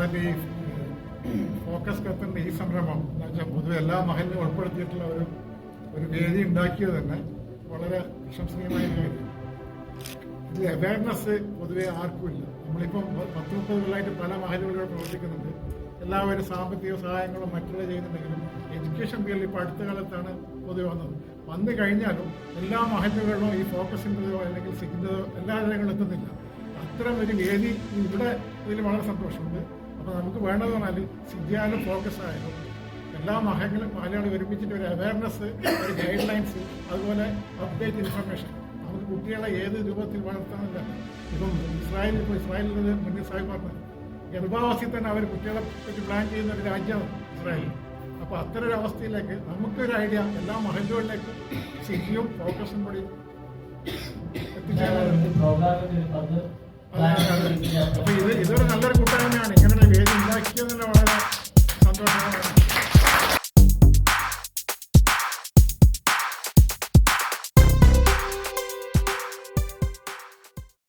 തന്നെ ഈ ഫോക്കസ് ഖത്തറിന്റെ ഈ സംരംഭം എന്ന് വെച്ചാൽ പൊതുവെ എല്ലാ മഹലിലും ഉൾപ്പെടുത്തിയിട്ടുള്ള ഒരു വേദി ഉണ്ടാക്കിയത് തന്നെ വളരെ പ്രശംസനീയമായ കാര്യം. ഇതിൽ അവയർനെസ് പൊതുവെ ആർക്കുമില്ല. നമ്മളിപ്പം 10-30 കൊല്ലമായിട്ട് പല മഹലുകളിലൂടെ പ്രവർത്തിക്കുന്നുണ്ട്. എല്ലാവരും സാമ്പത്തിക സഹായങ്ങളും മറ്റുള്ള ചെയ്യുന്നുണ്ടെങ്കിലും എഡ്യൂക്കേഷൻ ഫീൽഡിൽ ഇപ്പോൾ അടുത്ത കാലത്താണ് പൊതുവെ വന്നു കഴിഞ്ഞാലും എല്ലാ മഹലുകളിലും ഈ ഫോക്കസിൻ്റെതോ അല്ലെങ്കിൽ സിക്കിൻ്റെതോ എല്ലാ കാര്യങ്ങളും എത്തുന്നില്ല. അത്തരം ഒരു വേദി ഇവിടെ ഇതിൽ വളരെ സന്തോഷമുണ്ട്. അപ്പോൾ നമുക്ക് വേണ്ടത് പറഞ്ഞാൽ സിദ്ധിയായാലും ഫോക്കസ് ആയാലും എല്ലാ മഹലുകളും ഒരുമിച്ചിട്ട് ഒരു അവയർനെസ്, ഒരു ഗൈഡ് ലൈൻസ്, അതുപോലെ അപ്ഡേറ്റ് ഇൻഫർമേഷൻ നമുക്ക് കുട്ടികളെ ഏത് രൂപത്തിൽ വളർത്താനില്ല. ഇപ്പം ഇസ്രായേലിൽ മുന്നിൽ സാഹിബ് പറഞ്ഞത് ഗർഭാവസ്ഥയിൽ തന്നെ അവർ കുട്ടികളെ പറ്റി പ്ലാൻ ചെയ്യുന്ന ഒരു രാജ്യമാണ് ഇസ്രായേൽ. അപ്പോൾ അത്തരം ഒരു അവസ്ഥയിലേക്ക് നമുക്കൊരു ഐഡിയ എല്ലാ മഹലുകളിലേക്കും സിറ്റിയും ഫോക്കസും കൂടി എത്തിച്ചേരാൻ. അപ്പോൾ ഇതൊരു നല്ലൊരു കൂട്ടായ്മ.